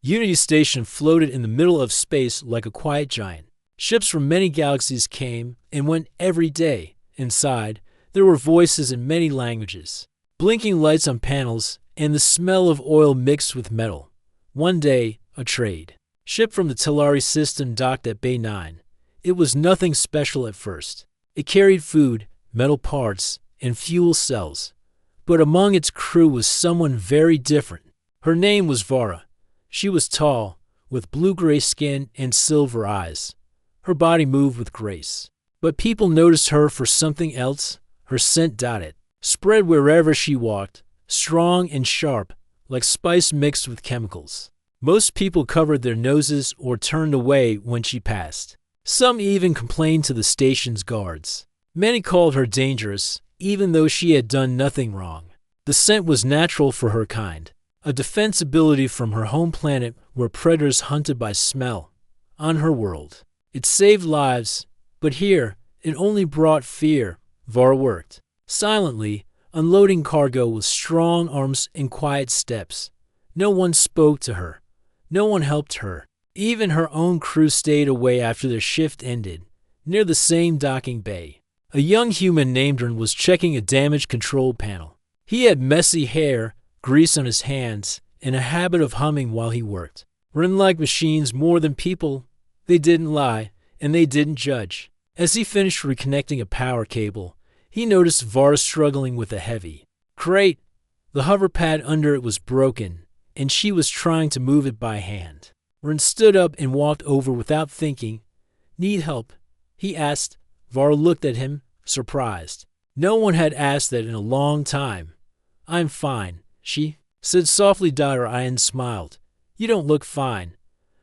Unity Station floated in the middle of space like a quiet giant. Ships from many galaxies came and went every day. Inside, there were voices in many languages, blinking lights on panels, and the smell of oil mixed with metal. One day, a trade ship from the Telari system docked at Bay 9. It was nothing special at first. It carried food, metal parts, and fuel cells. But among its crew was someone very different. Her name was Vara. She was tall, with blue-gray skin and silver eyes. Her body moved with grace. But people noticed her for something else. Her scent dotted, spread wherever she walked, strong and sharp, like spice mixed with chemicals. Most people covered their noses or turned away when she passed. Some even complained to the station's guards. Many called her dangerous, even though she had done nothing wrong. The scent was natural for her kind, a defense ability from her home planet where predators hunted by smell. On her world, it saved lives, but here, it only brought fear. Vara worked silently, unloading cargo with strong arms and quiet steps. No one spoke to her. No one helped her. Even her own crew stayed away after their shift ended. Near the same docking bay, a young human named Ren was checking a damaged control panel. He had messy hair, grease on his hands, and a habit of humming while he worked. Ren liked machines more than people. They didn't lie, and they didn't judge. As he finished reconnecting a power cable, he noticed Vara struggling with a heavy crate. The hover pad under it was broken, and she was trying to move it by hand. Ren stood up and walked over without thinking. "Need help?" he asked. Vara looked at him, surprised. No one had asked that in a long time. "I'm fine," she said softly. Ian smiled. "You don't look fine.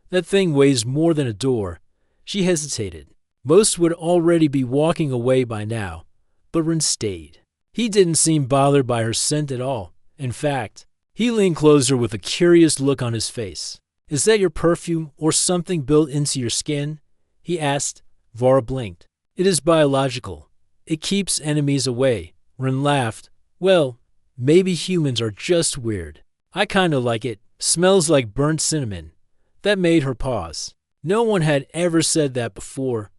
That thing weighs more than a door." She hesitated. Most would already be walking away by now, but Ren stayed. He didn't seem bothered by her scent at all. In fact, he leaned closer with a curious look on his face. "Is that your perfume or something built into your skin?" he asked. Vara blinked. "It is biological. It keeps enemies away." Ren laughed. "Well, maybe humans are just weird. I kinda like it. Smells like burnt cinnamon." That made her pause. No one had ever said that before.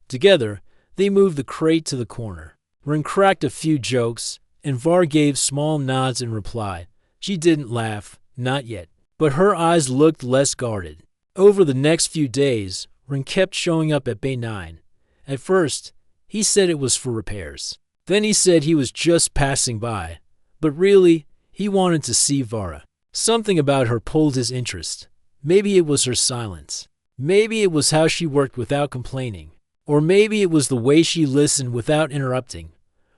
Together, they moved the crate to the corner. Ren cracked a few jokes, and Vara gave small nods in reply. She didn't laugh, not yet, but her eyes looked less guarded. Over the next few days, Ren kept showing up at Bay 9. At first, he said it was for repairs. Then he said he was just passing by. But really, he wanted to see Vara. Something about her pulled his interest. Maybe it was her silence. Maybe it was how she worked without complaining. Or maybe it was the way she listened without interrupting.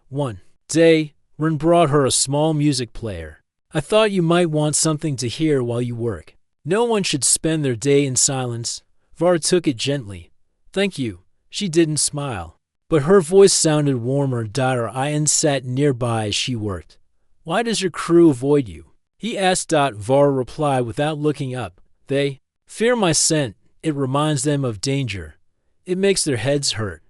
One day, Ren brought her a small music player. "I thought you might want something to hear while you work. No one should spend their day in silence." Vara took it gently. "Thank you." She didn't smile, but her voice sounded warmer. Ian sat nearby as she worked. "Why does your crew avoid you?" he asked. Vara replied without looking up. "They fear my scent. It reminds them of danger. It makes their heads hurt."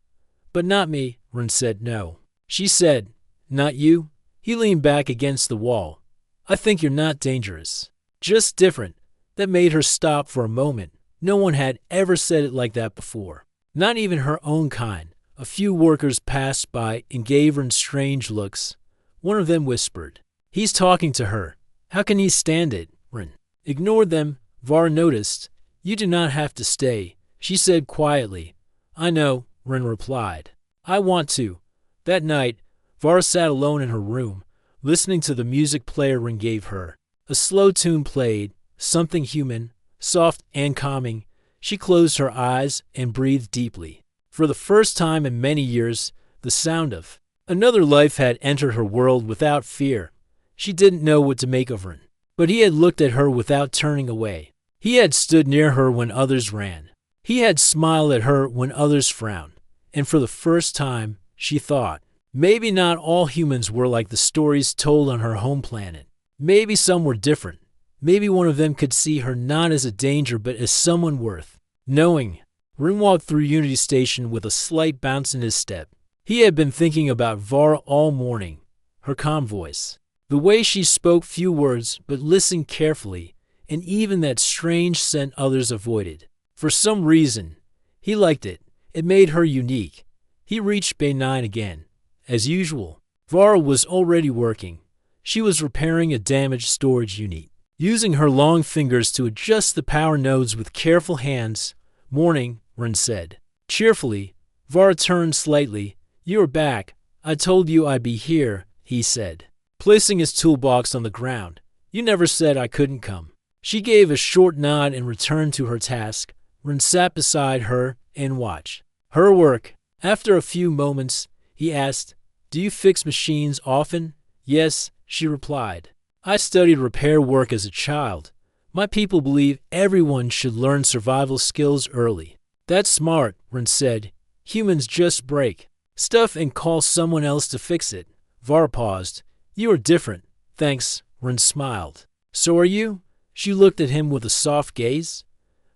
"But not me," Ren said. "No." She said, "Not you?" He leaned back against the wall. "I think you're not dangerous. Just different." That made her stop for a moment. No one had ever said it like that before. Not even her own kind. A few workers passed by and gave Ren strange looks. One of them whispered, "He's talking to her. How can he stand it?" Ren ignored them. Vara noticed. "You do not have to stay," she said quietly. "I know," Ren replied. "I want to." That night, Vara sat alone in her room, listening to the music player Ren gave her. A slow tune played, something human, soft and calming. She closed her eyes and breathed deeply. For the first time in many years, the sound of another life had entered her world without fear. She didn't know what to make of Ren, but he had looked at her without turning away. He had stood near her when others ran. He had smiled at her when others frowned. And for the first time, she thought, maybe not all humans were like the stories told on her home planet. Maybe some were different. Maybe one of them could see her not as a danger but as someone worth knowing. Ren walked through Unity Station with a slight bounce in his step. He had been thinking about Vara all morning. Her calm voice, the way she spoke few words but listened carefully, and even that strange scent others avoided. For some reason, he liked it. It made her unique. He reached Bay 9 again. As usual, Vara was already working. She was repairing a damaged storage unit. Using her long fingers to adjust the power nodes with careful hands. "Morning," Ren said. Cheerfully, Vara turned slightly. "You're back. I told you I'd be here," he said, placing his toolbox on the ground. "You never said I couldn't come." She gave a short nod and returned to her task. Ren sat beside her and watched her work. After a few moments, he asked, "Do you fix machines often?" "Yes," she replied. "I studied repair work as a child. My people believe everyone should learn survival skills early." "That's smart," Ren said. "Humans just break stuff and call someone else to fix it." Vara paused. "You are different." "Thanks," Ren smiled. "So are you?" She looked at him with a soft gaze.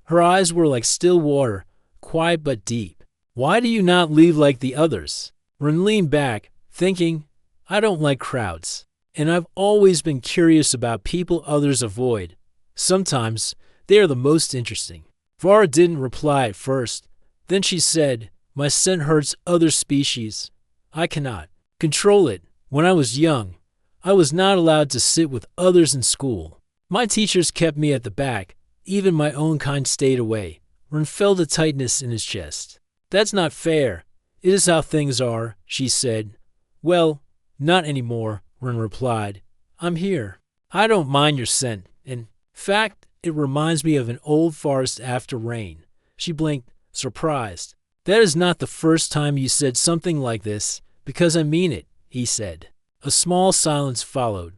Her eyes were like still water, quiet but deep. "Why do you not leave like the others?" Ren leaned back, thinking, "I don't like crowds. And I've always been curious about people others avoid. Sometimes they are the most interesting." Vara didn't reply at first. Then she said, "My scent hurts other species. I cannot control it. When I was young, I was not allowed to sit with others in school. My teachers kept me at the back. Even my own kind stayed away." Ren felt a tightness in his chest. "That's not fair. It is how things are," she said. "Well, not anymore," Ren replied. "I'm here. I don't mind your scent. In fact, it reminds me of an old forest after rain." She blinked, surprised. "That is not the first time you said something like this, because I mean it," he said. A small silence followed,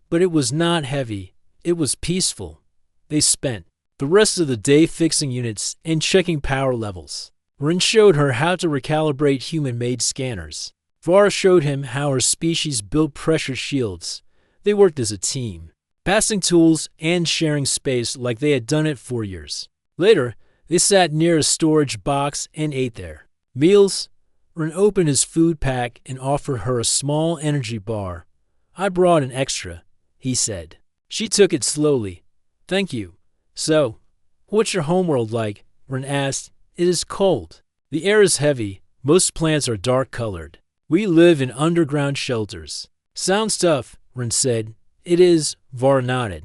but it was not heavy. It was peaceful. They spent the rest of the day fixing units and checking power levels. Ren showed her how to recalibrate human-made scanners. Vara showed him how her species built pressure shields. They worked as a team, passing tools and sharing space like they had done it for years. Later, they sat near a storage box and ate there. Meals? Ren opened his food pack and offered her a small energy bar. "I brought an extra," he said. She took it slowly. "Thank you." "So, what's your homeworld like?" Ren asked. "It is cold. The air is heavy. Most plants are dark-colored. We live in underground shelters." "Sounds tough," Ren said. "It is," Vara nodded.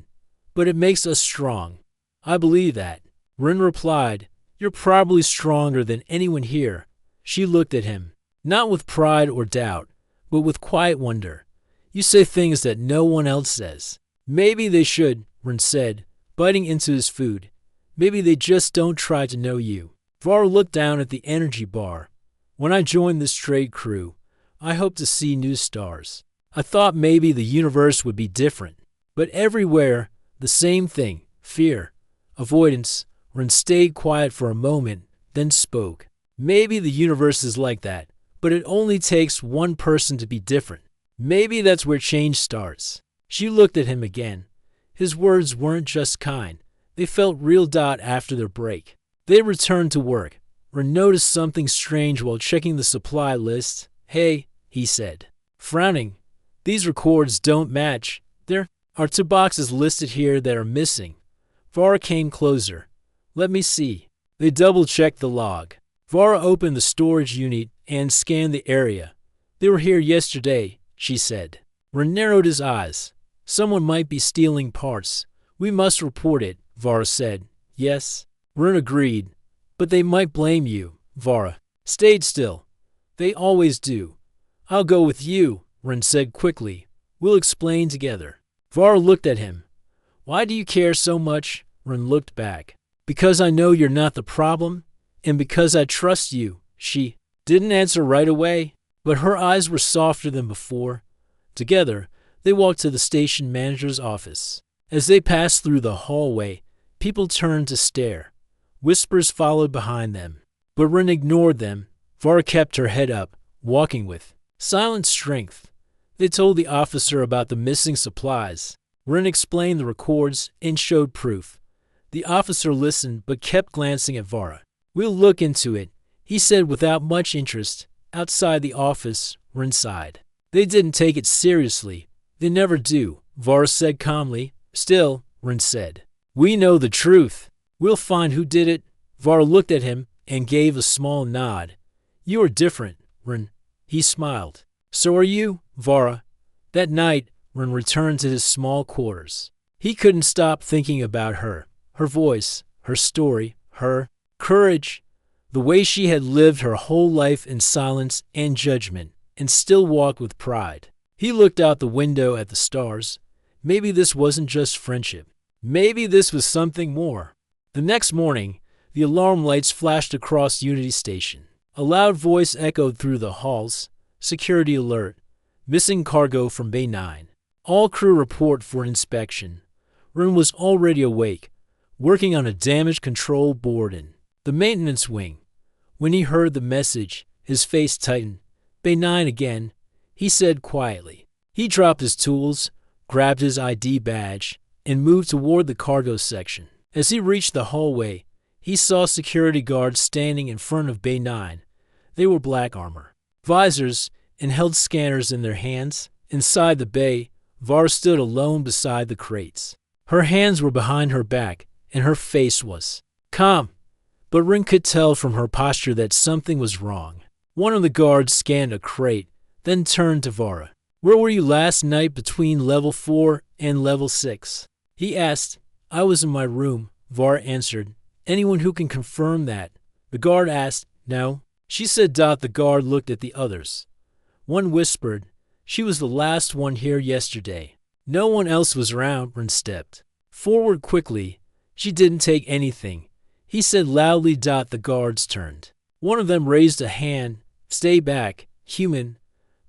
"But it makes us strong." "I believe that." Ren replied, "You're probably stronger than anyone here." She looked at him, not with pride or doubt, but with quiet wonder. "You say things that no one else says." "Maybe they should," Ren said, biting into his food. "Maybe they just don't try to know you." Vara looked down at the energy bar. "When I joined this trade crew, I hoped to see new stars. I thought maybe the universe would be different. But everywhere, the same thing. Fear. Avoidance." Ren stayed quiet for a moment, then spoke. "Maybe the universe is like that, but it only takes one person to be different. Maybe that's where change starts." She looked at him again. His words weren't just kind. They felt real. After their break, they returned to work. Ren noticed something strange while checking the supply list. "Hey," he said, frowning. "These records don't match. There are 2 boxes listed here that are missing." Vara came closer. "Let me see." They double-checked the log. Vara opened the storage unit and scanned the area. "They were here yesterday," she said. Ren narrowed his eyes. "Someone might be stealing parts. We must report it," Vara said. "Yes." Ren agreed. "But they might blame you." Vara stayed still. "They always do." "I'll go with you," Ren said quickly. "We'll explain together." Vara looked at him. "Why do you care so much?" Ren looked back. "Because I know you're not the problem, and because I trust you." She didn't answer right away, but her eyes were softer than before. Together, they walked to the station manager's office. As they passed through the hallway, people turned to stare. Whispers followed behind them, but Ren ignored them. Vara kept her head up, walking with silent strength. They told the officer about the missing supplies. Ren explained the records and showed proof. The officer listened but kept glancing at Vara. "We'll look into it," he said without much interest. Outside the office, Ren sighed. "They didn't take it seriously. They never do," Vara said calmly. "Still," Ren said, We know the truth. We'll find who did it. Var looked at him and gave a small nod. You are different, Ren. He smiled. So are you, Vara. That night, Ren returned to his small quarters. He couldn't stop thinking about her voice, her story, her courage, the way she had lived her whole life in silence and judgment, and still walked with pride. He looked out the window at the stars. Maybe this wasn't just friendship. Maybe this was something more. The next morning, the alarm lights flashed across Unity Station. A loud voice echoed through the halls. Security alert. Missing cargo from Bay 9. All crew report for inspection. Ren was already awake, working on a damage control board in the maintenance wing. When he heard the message, his face tightened. Bay 9 again, he said quietly. He dropped his tools, grabbed his ID badge, and moved toward the cargo section. As he reached the hallway, he saw security guards standing in front of Bay 9. They were black armor, visors, and held scanners in their hands. Inside the bay, Var stood alone beside the crates. Her hands were behind her back, and her face was calm. But Ren could tell from her posture that something was wrong. One of the guards scanned a crate, then turned to Vara. Where were you last night between level 4 and level 6? He asked. I was in my room, Vara answered. Anyone who can confirm that? The guard asked. No. She said. The guard looked at the others. One whispered. She was the last one here yesterday. No one else was around. Ren stepped forward quickly. She didn't take anything. He said loudly. The guards turned. One of them raised a hand. Stay back, human.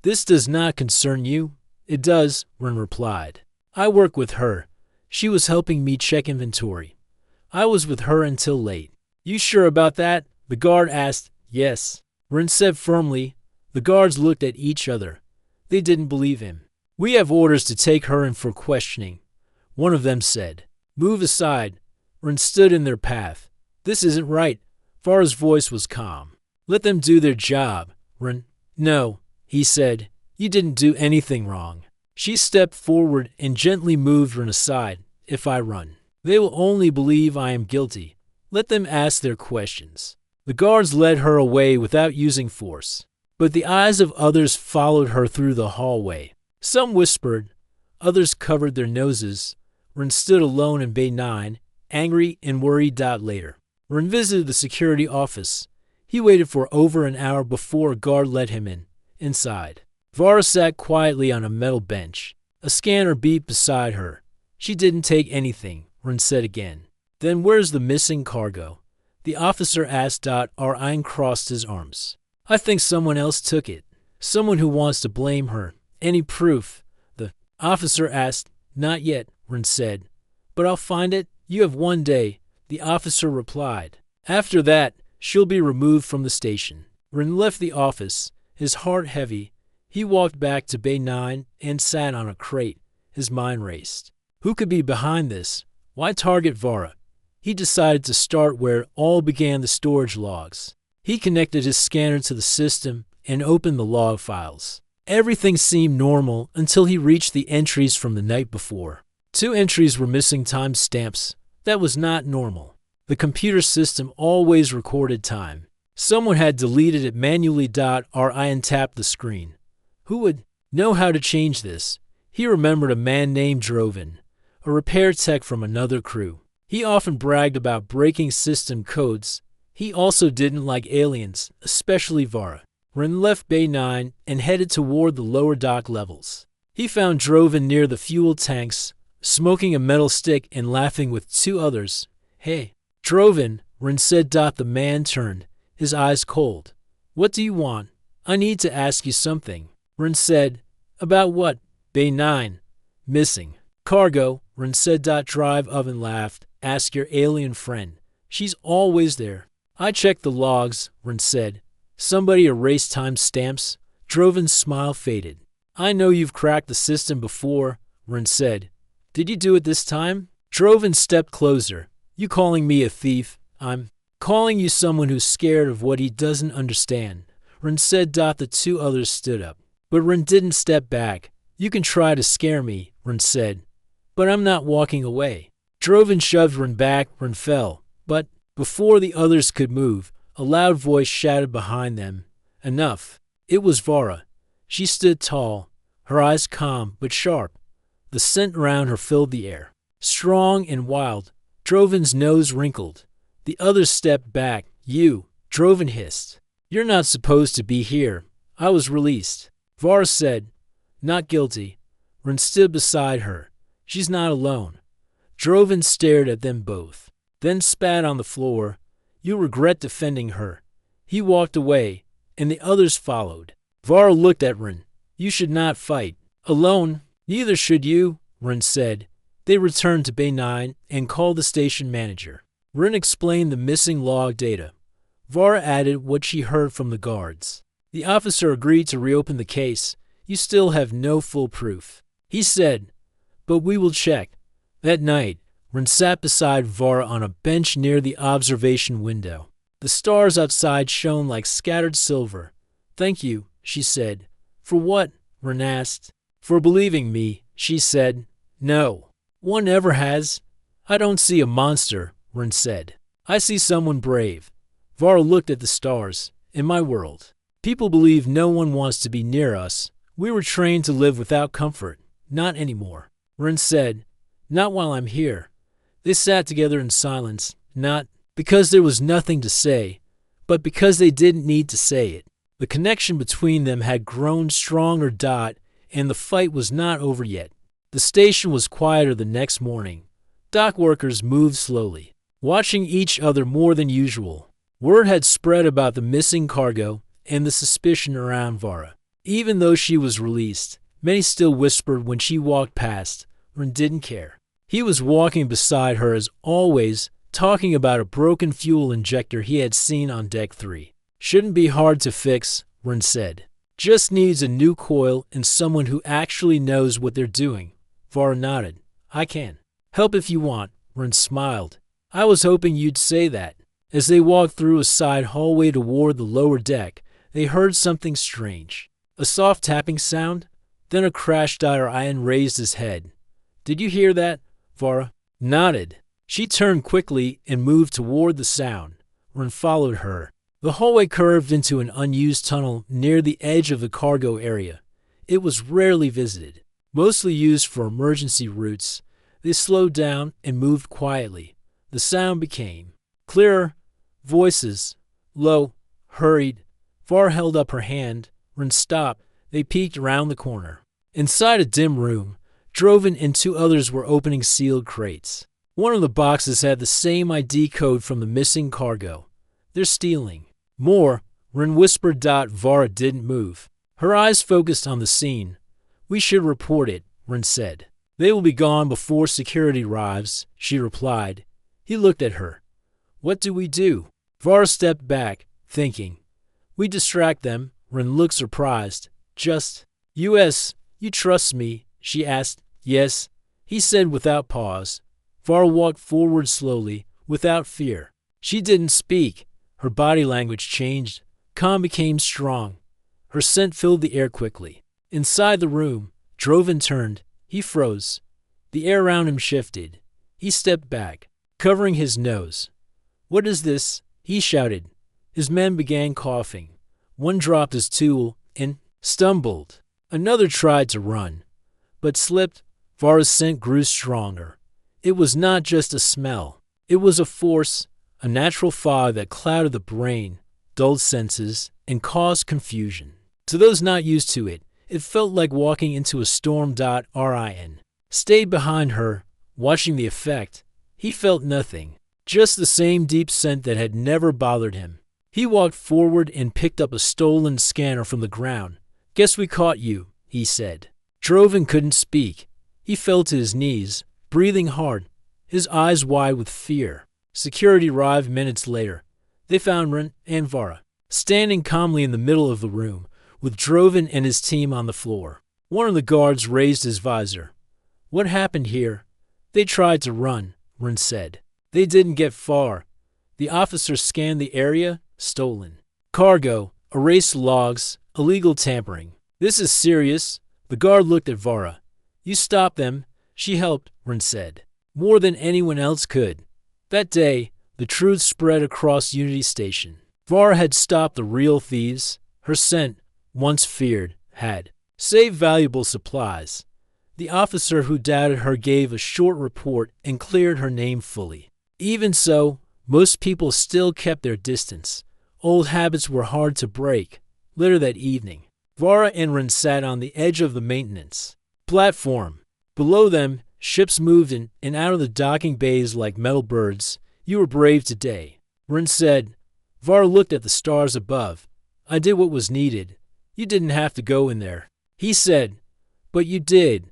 This does not concern you. It does, Ren replied. I work with her. She was helping me check inventory. I was with her until late. You sure about that? The guard asked. Yes, Ren said firmly. The guards looked at each other. They didn't believe him. We have orders to take her in for questioning, one of them said. Move aside. Ren stood in their path. This isn't right. Vara's voice was calm. Let them do their job, Ren. No, he said. You didn't do anything wrong. She stepped forward and gently moved Ren aside. If I run, they will only believe I am guilty. Let them ask their questions. The guards led her away without using force, but the eyes of others followed her through the hallway. Some whispered, others covered their noses. Ren stood alone in Bay 9, angry and worried. Later, Ren visited the security office. He waited for over an hour before a guard let him in. Inside, Vara sat quietly on a metal bench. A scanner beeped beside her. She didn't take anything, Ren said again. Then where's the missing cargo? The officer asked. Ryan crossed his arms. I think someone else took it. Someone who wants to blame her. Any proof? The officer asked. Not yet, Ren said. But I'll find it. You have 1 day, the officer replied. After that, she'll be removed from the station. Ren left the office, his heart heavy. He walked back to Bay 9 and sat on a crate. His mind raced. Who could be behind this? Why target Vara? He decided to start where it all began, the storage logs. He connected his scanner to the system and opened the log files. Everything seemed normal until he reached the entries from the night before. 2 entries were missing timestamps. That was not normal. The computer system always recorded time. Someone had deleted it manually. Ryan tapped the screen. Who would know how to change this? He remembered a man named Droven, a repair tech from another crew. He often bragged about breaking system codes. He also didn't like aliens, especially Vara. Ren left Bay 9 and headed toward the lower dock levels. He found Droven near the fuel tanks, smoking a metal stick and laughing with 2 others. Hey, Droven, Ren said. The man turned, his eyes cold. What do you want? I need to ask you something. Ren said. About what? Bay 9. Missing cargo, Ren said. Drive oven laughed. Ask your alien friend. She's always there. I checked the logs, Ren said. Somebody erased timestamps. Droven's smile faded. I know you've cracked the system before, Ren said. Did you do it this time? Droven stepped closer. You calling me a thief? I'm calling you someone who's scared of what he doesn't understand, Ren said. The 2 others stood up. But Ren didn't step back. You can try to scare me, Ren said. But I'm not walking away. Droven shoved Ren back. Ren fell, but before the others could move, a loud voice shouted behind them, "Enough!" It was Vara. She stood tall, her eyes calm but sharp. The scent around her filled the air. Strong and wild, Droven's nose wrinkled. The others stepped back. "You," Droven hissed. "You're not supposed to be here. I was released." Vara said, "Not guilty." Ren stood beside her. "She's not alone." Droven stared at them both, then spat on the floor. "You'll regret defending her." He walked away, and the others followed. Vara looked at Ren. "You should not fight alone." "Neither should you," Ren said. They returned to Bay 9 and called the station manager. Ren explained the missing log data. Vara added what she heard from the guards. The officer agreed to reopen the case. "You still have no full proof," he said, "but we will check." That night, Ren sat beside Vara on a bench near the observation window. The stars outside shone like scattered silver. "Thank you," she said. "For what?" Ren asked. "For believing me," she said. "No one ever has." "I don't see a monster," Ren said. "I see someone brave." Vara looked at the stars. "In my world, people believe no one wants to be near us. We were trained to live without comfort. Not anymore." Ren said, "Not while I'm here." They sat together in silence, not because there was nothing to say, but because they didn't need to say it. The connection between them had grown stronger. And the fight was not over yet. The station was quieter the next morning. Dock workers moved slowly, watching each other more than usual. Word had spread about the missing cargo and the suspicion around Vara. Even though she was released, many still whispered when she walked past. Ren didn't care. He was walking beside her as always, talking about a broken fuel injector he had seen on Deck 3. "Shouldn't be hard to fix," Ren said. "Just needs a new coil and someone who actually knows what they're doing." Vara nodded. "I can help if you want." Ren smiled. "I was hoping you'd say that." As they walked through a side hallway toward the lower deck, they heard something strange. A soft tapping sound, then a crash. Ian raised his head. "Did you hear that?" Vara nodded. She turned quickly and moved toward the sound. Ren followed her. The hallway curved into an unused tunnel near the edge of the cargo area. It was rarely visited, mostly used for emergency routes. They slowed down and moved quietly. The sound became clearer. Voices, low, hurried. Vara held up her hand. Ren stopped. They peeked around the corner. Inside a dim room, Droven and two others were opening sealed crates. One of the boxes had the same ID code from the missing cargo. "They're stealing." "More," Ren whispered. Vara didn't move. Her eyes focused on the scene. "We should report it," Ren said. "They will be gone before security arrives," she replied. He looked at her. "What do we do?" Vara stepped back, thinking. "We distract them." Ren looked surprised. "Just U.S. You trust me?" she asked. "Yes," he said without pause. Vara walked forward slowly, without fear. She didn't speak. Her body language changed. Calm became strong. Her scent filled the air quickly. Inside the room, Droven turned. He froze. The air around him shifted. He stepped back, covering his nose. "What is this?" he shouted. His men began coughing. One dropped his tool and stumbled. Another tried to run, but slipped. Vara's scent grew stronger. It was not just a smell. It was a force, a natural fog that clouded the brain, dulled senses, and caused confusion. To those not used to it, it felt like walking into a storm. Rin stayed behind her, watching the effect. He felt nothing, just the same deep scent that had never bothered him. He walked forward and picked up a stolen scanner from the ground. "Guess we caught you," he said. Droven couldn't speak. He fell to his knees, breathing hard, his eyes wide with fear. Security arrived minutes later. They found Ren and Vara standing calmly in the middle of the room, with Droven and his team on the floor. One of the guards raised his visor. "What happened here?" "They tried to run," Ren said. "They didn't get far." The officer scanned the area. "Stolen cargo, erased logs, illegal tampering. This is serious." The guard looked at Vara. "You stopped them." "She helped," Ren said. more than anyone else could. That day, the truth spread across Unity Station. Vara had stopped the real thieves. Her scent, once feared, had saved valuable supplies. The officer who doubted her gave a short report and cleared her name fully. Even so, most people still kept their distance. Old habits were hard to break. Later that evening, Vara and Ren sat on the edge of the maintenance platform. Below them, ships moved in and out of the docking bays like metal birds. You were brave today, Ren said. Vara looked at the stars above. I did what was needed. You didn't have to go in there, he said. But you did.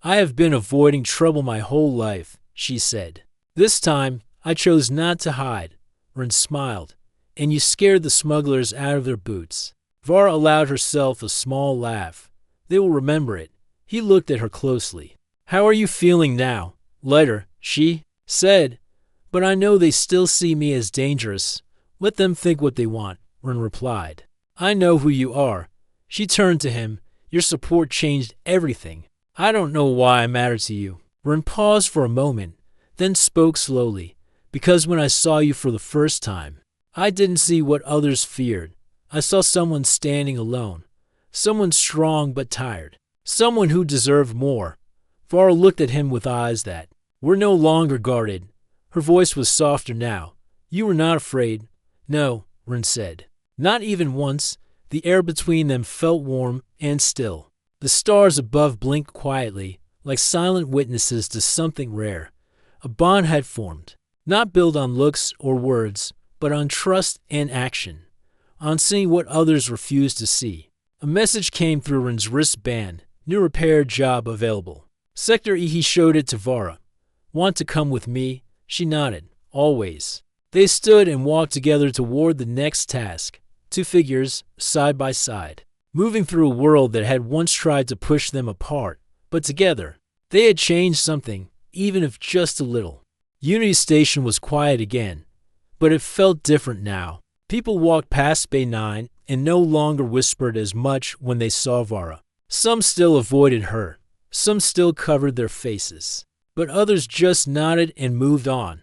I have been avoiding trouble my whole life, she said. This time, I chose not to hide, Ren smiled. And you scared the smugglers out of their boots. Vara allowed herself a small laugh. They will remember it. He looked at her closely. How are you feeling now? Lighter, she said. But I know they still see me as dangerous. Let them think what they want, Ren replied. I know who you are. She turned to him. Your support changed everything. I don't know why I matter to you. Ren paused for a moment, then spoke slowly. Because when I saw you for the first time, I didn't see what others feared. I saw someone standing alone. Someone strong but tired. Someone who deserved more. Vara looked at him with eyes that were no longer guarded. Her voice was softer now. You were not afraid. No, Ren said. Not even once. The air between them felt warm and still. The stars above blinked quietly, like silent witnesses to something rare. A bond had formed, not built on looks or words, but on trust and action, on seeing what others refused to see. A message came through Ren's wristband. New repair job available. Sector E. He showed it to Vara. Want to come with me? She nodded. Always. They stood and walked together toward the next task. Two figures, side by side, moving through a world that had once tried to push them apart, but together. They had changed something, even if just a little. Unity Station was quiet again, but it felt different now. People walked past Bay 9 and no longer whispered as much when they saw Vara. Some still avoided her. Some still covered their faces. But others just nodded and moved on.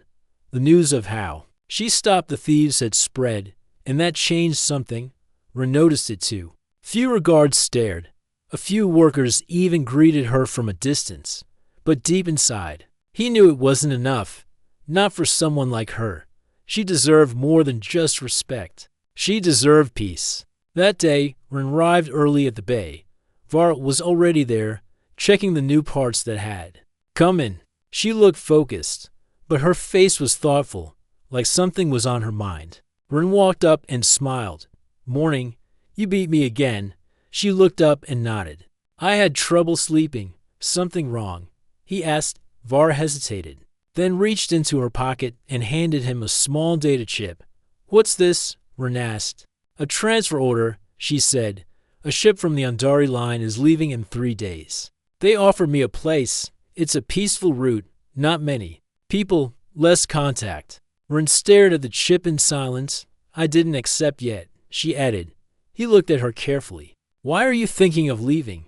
The news of how she stopped the thieves had spread, and that changed something. Ren noticed it too. Fewer guards stared. A few workers even greeted her from a distance. But deep inside, he knew it wasn't enough. Not for someone like her. She deserved more than just respect. She deserved peace. That day, Ren arrived early at the bay. Vara was already there, checking the new parts that had come in. She looked focused, but her face was thoughtful, like something was on her mind. Ren walked up and smiled. Morning. You beat me again. She looked up and nodded. I had trouble sleeping. Something wrong? He asked. Vara hesitated, then reached into her pocket and handed him a small data chip. What's this? Ren asked. A transfer order, she said. A ship from the Andari line is leaving in 3 days. They offered me a place. It's a peaceful route. Not many people, less contact. Ren stared at the chip in silence. I didn't accept yet, she added. He looked at her carefully. Why are you thinking of leaving?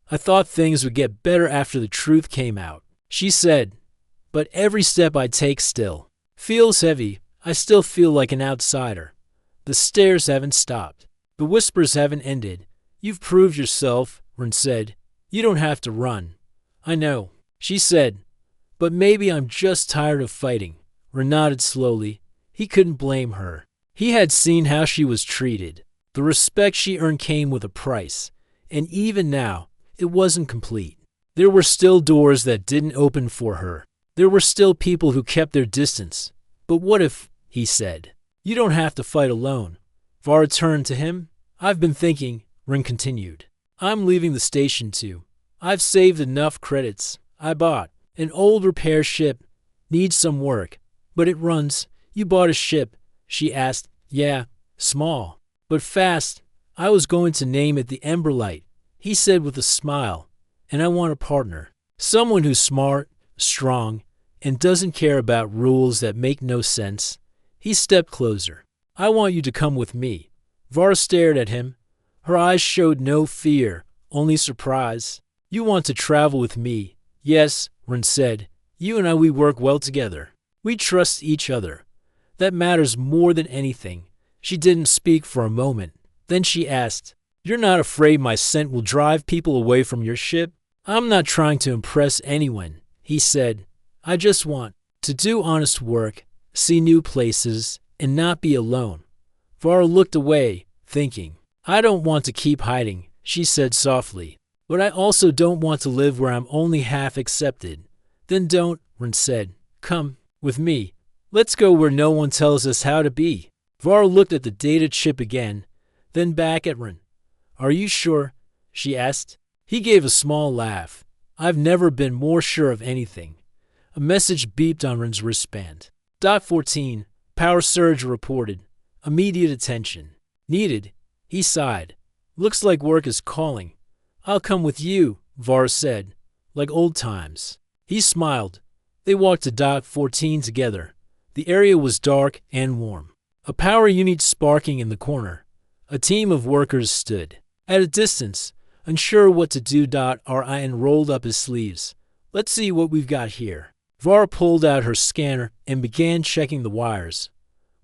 I thought things would get better after the truth came out, she said. But every step I take still feels heavy. I still feel like an outsider. The stares haven't stopped. The whispers haven't ended. You've proved yourself, Ren said. You don't have to run. I know, she said. But maybe I'm just tired of fighting. Ren nodded slowly. He couldn't blame her. He had seen how she was treated. The respect she earned came with a price. And even now, it wasn't complete. There were still doors that didn't open for her. There were still people who kept their distance. But what if, he said, you don't have to fight alone. Vara turned to him. I've been thinking, Ren continued. I'm leaving the station too. I've saved enough credits. I bought an old repair ship. Needs some work. But it runs. You bought a ship, she asked. Yeah, small, but fast. I was going to name it the Emberlight, he said with a smile. And I want a partner. Someone who's smart, strong, and doesn't care about rules that make no sense. He stepped closer. I want you to come with me. Vara stared at him. Her eyes showed no fear, only surprise. You want to travel with me? Yes, Ren said. You and I, we work well together. We trust each other. That matters more than anything." She didn't speak for a moment. Then she asked, "You're not afraid my scent will drive people away from your ship?" "I'm not trying to impress anyone," he said. "I just want to do honest work, see new places, and not be alone." Vara looked away, thinking. "I don't want to keep hiding," she said softly. "But I also don't want to live where I'm only half accepted." "Then don't," Ren said. "Come with me. Let's go where no one tells us how to be." Vara looked at the data chip again, then back at Ren. "Are you sure?" she asked. He gave a small laugh. "I've never been more sure of anything." A message beeped on Ren's wristband. Dot 14, power surge reported. Immediate attention. Needed. He sighed. "Looks like work is calling." "I'll come with you," Vara said, "like old times." He smiled. They walked to Dot 14 together. The area was dark and warm. A power unit sparking in the corner. A team of workers stood. At a distance, unsure what to do, Ryan rolled up his sleeves. "Let's see what we've got here." Vara pulled out her scanner and began checking the wires.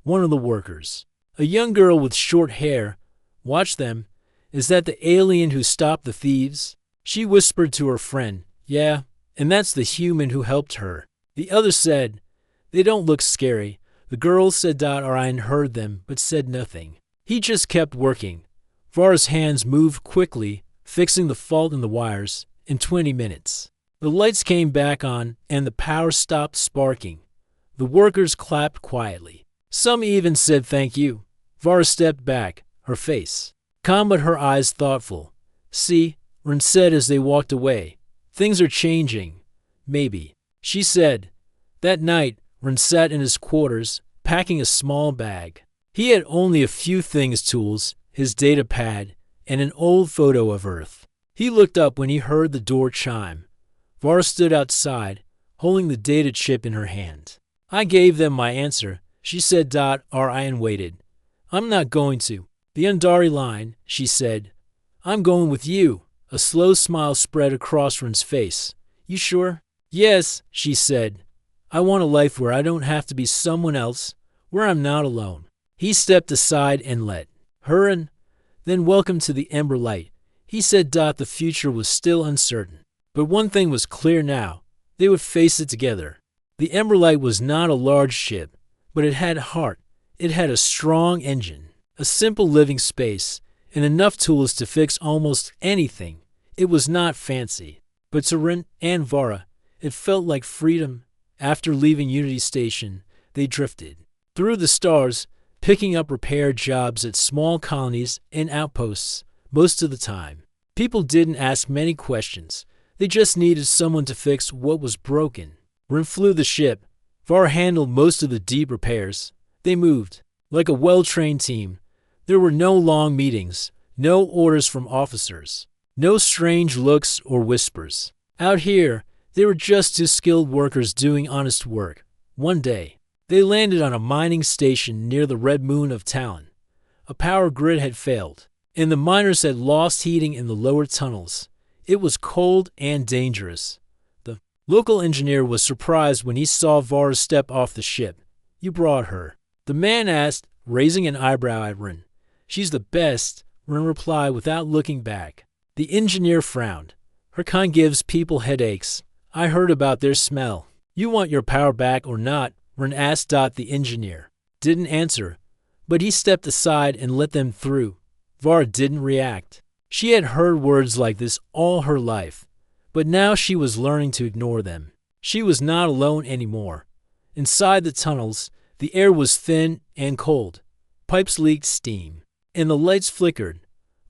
One of the workers, a young girl with short hair, watched them. "Is that the alien who stopped the thieves?" She whispered to her friend. "Yeah, and that's the human who helped her." The other said, "They don't look scary." The girl said. Ryan heard them but said nothing. He just kept working. Vara's hands moved quickly, fixing the fault in the wires. In 20 minutes, the lights came back on and the power stopped sparking. The workers clapped quietly. Some even said thank you. Vara stepped back, her face calm but her eyes thoughtful. "See," Ren said as they walked away. "Things are changing. Maybe," she said. That night, Ren sat in his quarters, packing a small bag. He had only a few things: tools, his data pad, and an old photo of Earth. He looked up when he heard the door chime. Vara stood outside, holding the data chip in her hand. "I gave them my answer," she said. Ryan waited. "I'm not going to the Undari line," she said. "I'm going with you." A slow smile spread across Ren's face. "You sure?" "Yes," she said. "I want a life where I don't have to be someone else, where I'm not alone." He stepped aside and let her in. "Then welcome to the Ember Light," he said. The future was still uncertain, but one thing was clear now. They would face it together. The Ember Light was not a large ship, but it had heart. It had a strong engine, a simple living space, and enough tools to fix almost anything. It was not fancy, but to Ren and Vara, it felt like freedom. After leaving Unity Station, they drifted through the stars, picking up repair jobs at small colonies and outposts. Most of the time, people didn't ask many questions. They just needed someone to fix what was broken. Ren flew the ship. Vara handled most of the deep repairs. They moved like a well-trained team. There were no long meetings, no orders from officers, no strange looks or whispers. Out here, they were just two skilled workers doing honest work. One day, they landed on a mining station near the red moon of Talon. A power grid had failed, and the miners had lost heating in the lower tunnels. It was cold and dangerous. The local engineer was surprised when he saw Vara step off the ship. "You brought her?" the man asked, raising an eyebrow at Ren. "She's the best," Ren replied without looking back. The engineer frowned. "Her kind gives people headaches. I heard about their smell." "You want your power back or not?" Ren asked. The engineer didn't answer, but he stepped aside and let them through. Vara didn't react. She had heard words like this all her life, but now she was learning to ignore them. She was not alone anymore. Inside the tunnels, the air was thin and cold. Pipes leaked steam, and the lights flickered.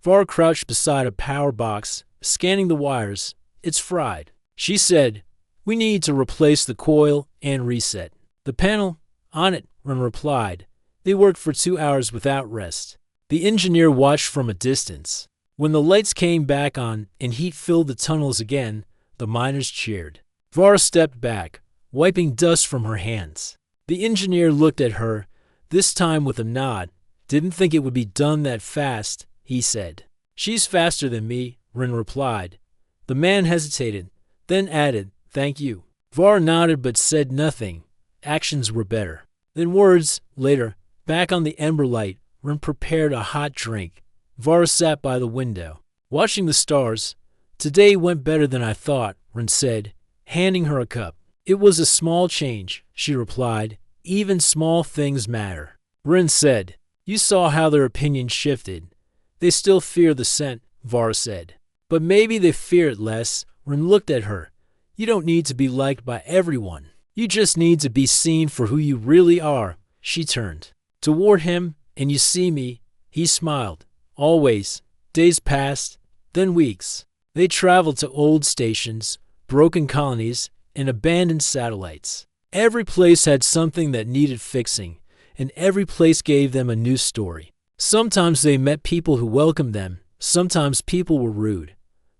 Vara crouched beside a power box, scanning the wires. "It's fried," she said. "We need to replace the coil and reset." "The panel?" "On it," Ren replied. They worked for 2 hours without rest. The engineer watched from a distance. When the lights came back on and heat filled the tunnels again, the miners cheered. Vara stepped back, wiping dust from her hands. The engineer looked at her, this time with a nod. "Didn't think it would be done that fast," he said. "She's faster than me," Ren replied. The man hesitated, then added, "Thank you." Var nodded but said nothing. Actions were better than words. Later, back on the Ember Light, Rin prepared a hot drink. Var sat by the window, watching the stars. Today went better than I thought, Rin said, handing her a cup. It was a small change, she replied. Even small things matter. Rin said, you saw how their opinion shifted. They still fear the scent, Var said. But maybe they fear it less. Rin looked at her. You don't need to be liked by everyone. You just need to be seen for who you really are. She turned toward him. And you see me. He smiled. Always. Days passed, then weeks. They traveled to old stations, broken colonies, and abandoned satellites. Every place had something that needed fixing, and every place gave them a new story. Sometimes they met people who welcomed them. Sometimes people were rude.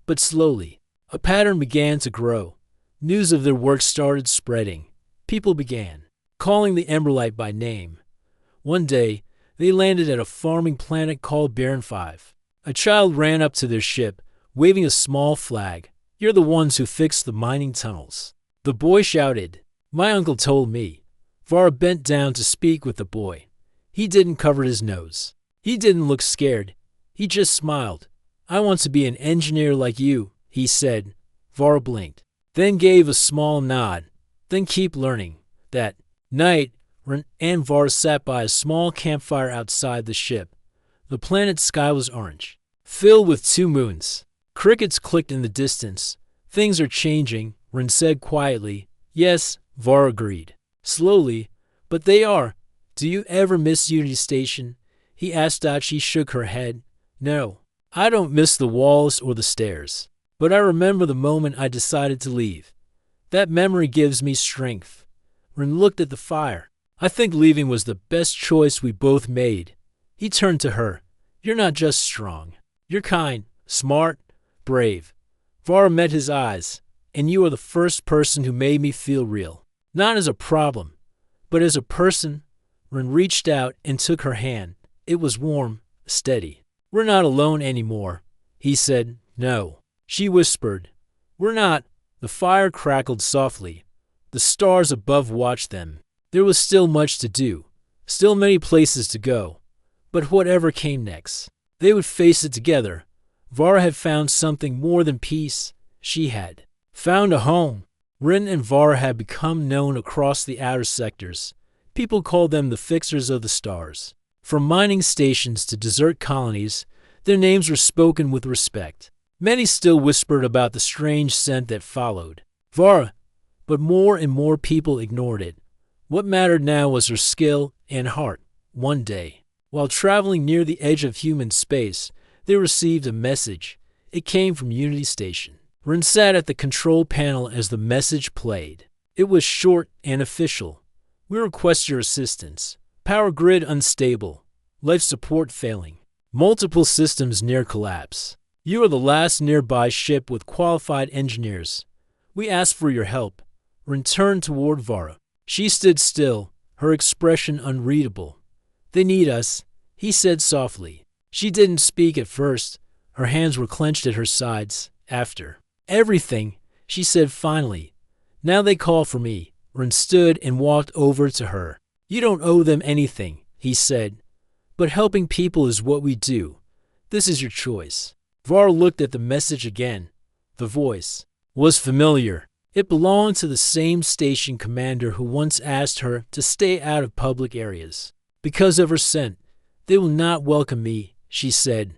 But slowly, a pattern began to grow. News of their work started spreading. People began calling the Emberlight by name. One day, they landed at a farming planet called Baron 5. A child ran up to their ship, waving a small flag. You're the ones who fixed the mining tunnels. The boy shouted. My uncle told me. Var bent down to speak with the boy. He didn't cover his nose. He didn't look scared. He just smiled. I want to be an engineer like you, he said. Var blinked, then gave a small nod. Then keep learning. That night, Rin and Var sat by a small campfire outside the ship. The planet's sky was orange, filled with 2 moons. Crickets clicked in the distance. Things are changing, Rin said quietly. Yes, Var agreed. Slowly, but they are. Do you ever miss Unity Station? He asked out. She shook her head. No, I don't miss the walls or the stairs. But I remember the moment I decided to leave. That memory gives me strength. Rin looked at the fire. I think leaving was the best choice we both made. He turned to her. You're not just strong. You're kind, smart, brave. Var met his eyes. And you are the first person who made me feel real. Not as a problem, but as a person. Rin reached out and took her hand. It was warm, steady. We're not alone anymore, he said. No, she whispered. We're not. The fire crackled softly. The stars above watched them. There was still much to do, still many places to go. But whatever came next, they would face it together. Var had found something more than peace. She had found a home. Rin and Var had become known across the outer sectors. People called them the fixers of the stars. From mining stations to desert colonies, their names were spoken with respect. Many still whispered about the strange scent that followed Var, but more and more people ignored it. What mattered now was her skill and heart. One day, while traveling near the edge of human space, they received a message. It came from Unity Station. Rin sat at the control panel as the message played. It was short and official. We request your assistance. Power grid unstable. Life support failing. Multiple systems near collapse. You are the last nearby ship with qualified engineers. We ask for your help. Rin turned toward Vara. She stood still, her expression unreadable. They need us, he said softly. She didn't speak at first. Her hands were clenched at her sides. After everything, she said finally. Now they call for me. Rin stood and walked over to her. You don't owe them anything, he said. But helping people is what we do. This is your choice. Var looked at the message again. The voice was familiar. It belonged to the same station commander who once asked her to stay out of public areas. Because of her scent, they will not welcome me, she said.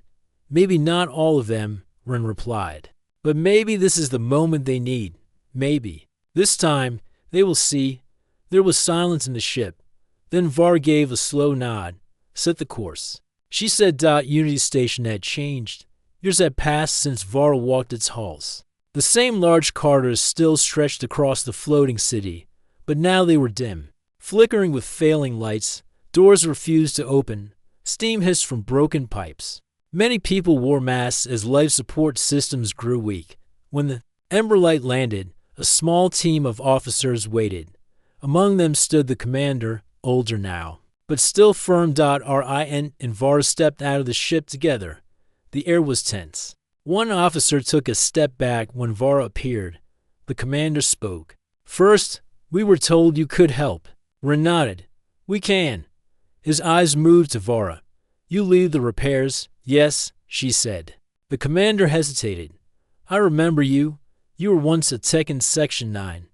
Maybe not all of them, Rin replied. But maybe this is the moment they need. Maybe. This time, they will see. There was silence in the ship. Then Var gave a slow nod. Set the course. She said. Unity Station had changed. Years had passed since Var walked its halls. The same large corridors still stretched across the floating city, but now they were dim. Flickering with failing lights, doors refused to open. Steam hissed from broken pipes. Many people wore masks as life support systems grew weak. When the Emberlight landed, a small team of officers waited. Among them stood the commander, older now, but still firm. Rin and Var stepped out of the ship together. The air was tense. One officer took a step back when Var appeared. The commander spoke. First, we were told you could help. Ren nodded. We can. His eyes moved to Vara. You lead the repairs? Yes, she said. The commander hesitated. I remember you. You were once a tech in Section 9.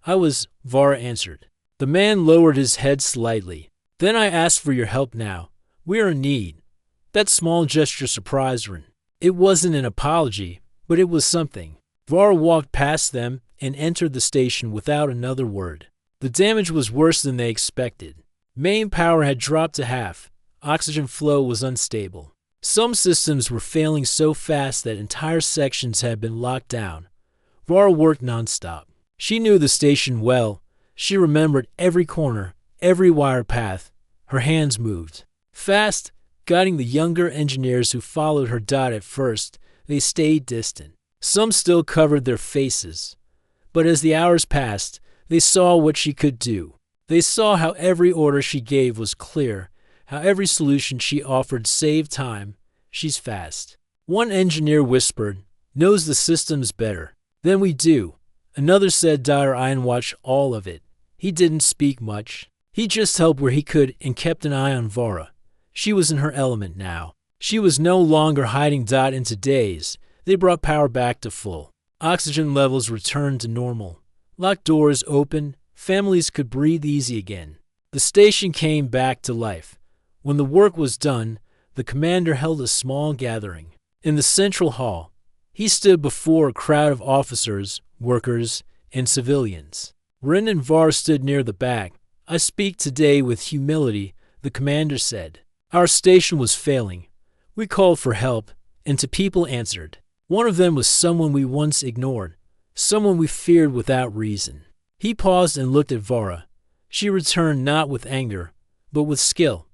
I was, Vara answered. The man lowered his head slightly. Then I asked for your help now. We are in need. That small gesture surprised Ren. It wasn't an apology, but it was something. Vara walked past them and entered the station without another word. The damage was worse than they expected. Main power had dropped to half. Oxygen flow was unstable. Some systems were failing so fast that entire sections had been locked down. Vara worked nonstop. She knew the station well. She remembered every corner, every wire path. Her hands moved. Fast, guiding the younger engineers who followed her dot at first. They stayed distant. Some still covered their faces. But as the hours passed, they saw what she could do. They saw how every order she gave was clear, how every solution she offered saved time. She's fast. One engineer whispered, knows the systems better than we do. Another said Dr. Iron watched all of it. He didn't speak much. He just helped where he could and kept an eye on Vara. She was in her element now. She was no longer hiding Dot into days. They brought power back to full. Oxygen levels returned to normal. Locked doors opened. Families could breathe easy again. The station came back to life. When the work was done, the commander held a small gathering. In the central hall, he stood before a crowd of officers, workers, and civilians. Ren and Var stood near the back. I speak today with humility, the commander said. Our station was failing. We called for help, and two people answered. One of them was someone we once ignored, someone we feared without reason. He paused and looked at Vara. She returned not with anger, but with skill,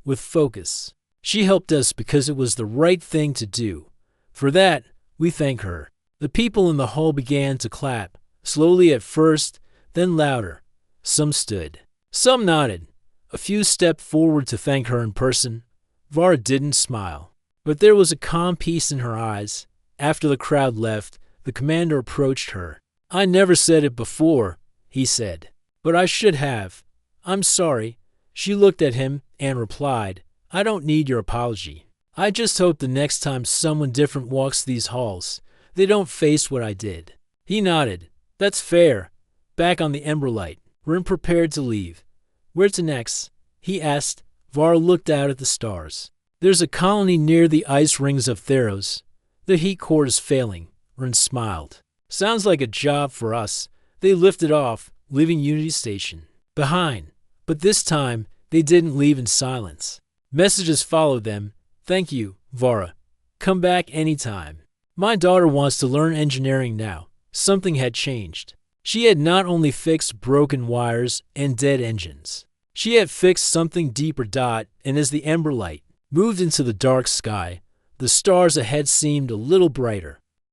with focus. She helped us because it was the right thing to do. For that, we thank her. The people in the hall began to clap, slowly at first, then louder. Some stood. Some nodded. A few stepped forward to thank her in person. Vara didn't smile, but there was a calm peace in her eyes. After the crowd left, the commander approached her. I never said it before, he said, but I should have. I'm sorry. She looked at him and replied, I don't need your apology. I just hope the next time someone different walks these halls, they don't face what I did. He nodded. That's fair. Back on the Emberlight, Ren prepared to leave. Where to next? He asked. Var looked out at the stars. There's a colony near the ice rings of Theros. The heat core is failing. Ren smiled. Sounds like a job for us. They lifted off, leaving Unity Station behind. But this time, they didn't leave in silence. Messages followed them. Thank you, Vara. Come back anytime. My daughter wants to learn engineering now. Something had changed. She had not only fixed broken wires and dead engines. She had fixed something deeper. And as the Emberlight moved into the dark sky, the stars ahead seemed a little brighter.